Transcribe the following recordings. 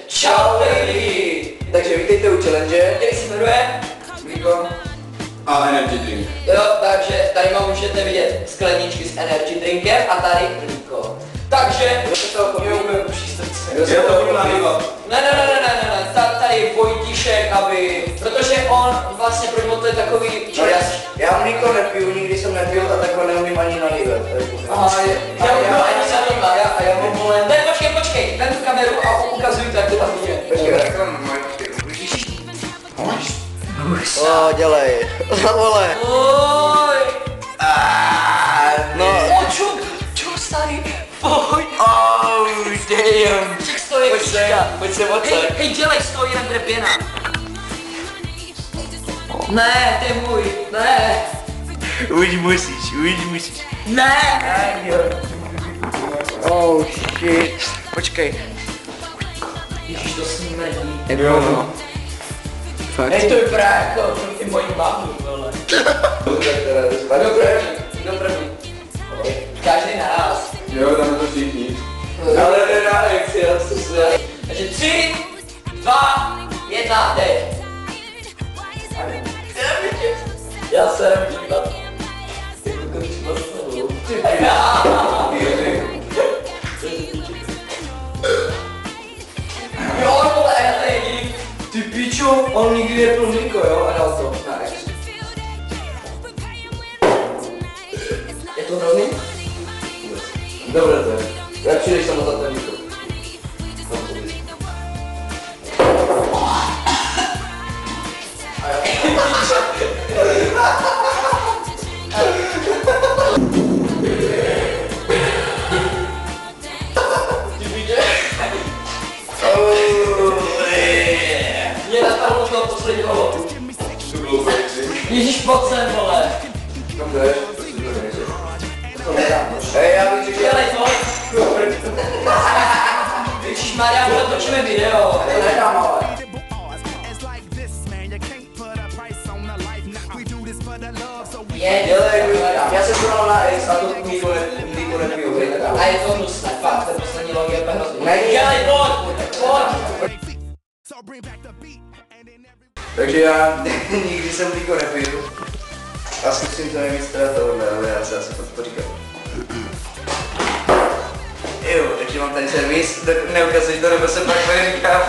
Čau lidi! Takže vítejte u challenge, který se jmenuje Miko a energy drink. Jo, takže tady můžete vidět skleničky s energy drinkem a tady mlíko. Takže to úplně uší srdce. Já to budu nahývat. Ne, tady je Vojtíšek, aby, protože on vlastně pro něho to je takový čas. Já mlíko nepiju, nikdy jsem nepil a takhle neumím ani nalívat. Aha, já mám volen. Ne, počkej, vem tu kameru a ukazuj to, jak to tam je. Počkej, dělej. Vole. Oj. No. Čo starý? Pojď. Oh, damn. Však stojí křížka. Pojď se odsaď. Hej, dělej stojí, jinak bude pěna. Ne, to je můj, ne. Už musíš. Ne. Oh shit. Počkej. Ježiš, to smrdí. Jo, no. Fakt? Hej, to vypadá jako ty mojí mámu, vole. Kdo první? Každý naraz. Jo, tam to všichni. Ale nedá reakci, já se svět. Takže 3, 2, 1, teď. Já jsem dívat. Jo, vole, já tady jediný. Ty pičo, on nikdy nepil mlíko, jo? A dal to. Nice. Je to hrozný? Dobré to je. Jak přijdeš tam za ten mlíko? Mě napadlo toho posledního. Ježíš, pojď sem, vole. Kam jdeš? Hej, já bych říkal... Dělej to. Ježišmarja, natočíme video. To nedám, ale. Dělej, já jsem to dal na X a to mlíko nepiju. A je to hnusné, fakt, ten poslední log je úplně hrozný. Není. Dělej, pojď. Takže já nikdy jsem mlíko nepiju. A zkusím to nejvíc teda tohle, ale já se asi poříkám. Jo, takže mám tady servis, neukazuj to, nebo se pak neříkám.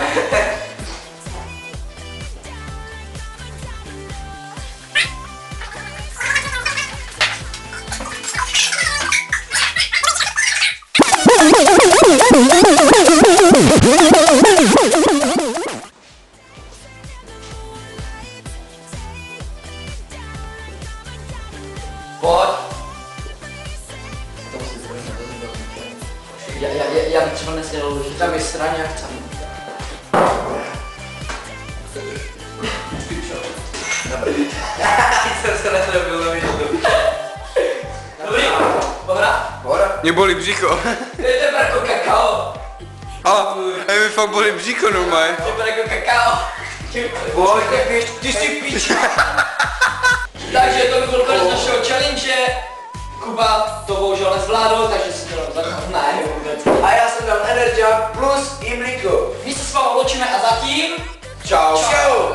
Pojď. Já bych třeba nesněl, že tam je straně jak chcem. Dobrý. Jsem se netrobil na vidět. Dobrý, pohra. Hora. Mě bolí břicho. To je to jako kakao. A mi fakt bolí břicho normálně. To je jako kakao. Pojď, ty si píč. Takže to by byl konec našeho challenge. Kuba to bohužel nezvládl, takže si to ne vůbec. A já jsem dal Energy plus i mlíko. My se s vámi loučíme a zatím... Čau. Čau.